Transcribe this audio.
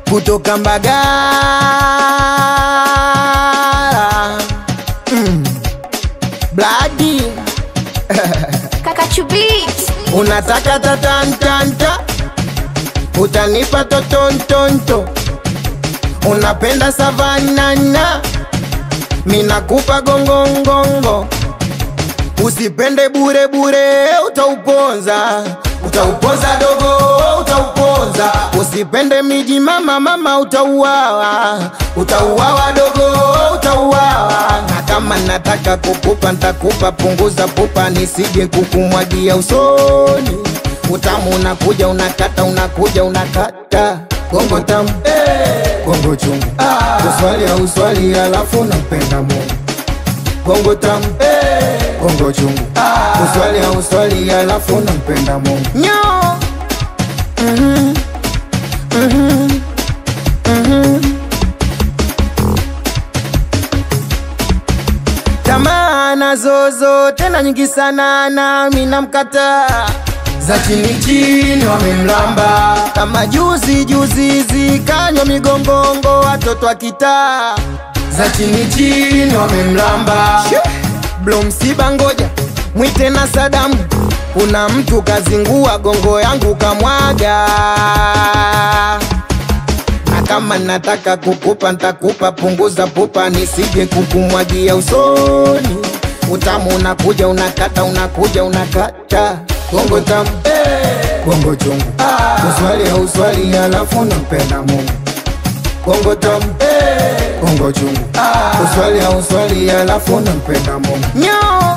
Kutoka Mbagala Bloody Kaka Chubit, unataka tatantanta, utanipa totontonto. Unapenda savanana, minakupa gongongongo. Usipende bure bure, utauponza. Utauponza dogo, utauponza. Usipende miji mama, utauawa. Utauawa dogo, utauawa. Na kama nataka kukupa, ntakupa, punguza pupa, nisije kukumwagia usoni. Utamu unakuja unakata, unakuja unakata. Gongo tamu, gongo chungu, uswali ya uswali alafu nampenda Mungu. Gongo tamu, gongo chungu, uswali ya uswali alafu nampenda Mungu. Nyo tamaa nazo tena nyingi sana, nami namkata. Za chini chini wamemlamba, kama juzi zikanywa migongongo watoto wa kitaa. Za chini chini wamemlamba, blo msiba ngoja mwite na Sadamu. Kuna mtu kazingua gongo yangu kamwaga. Na kama nataka kukupa, ntakupa, punguza pupa, nisije kukumwagia usoni. Utamu unakuja unakata, unakuja unakata. Gongo tamu, gongo chungu, uswali ya uswali alafu nampenda Mungu. Gongo tamu, gongo chungu, uswali ya uswali alafu nampenda Mungu. Nyo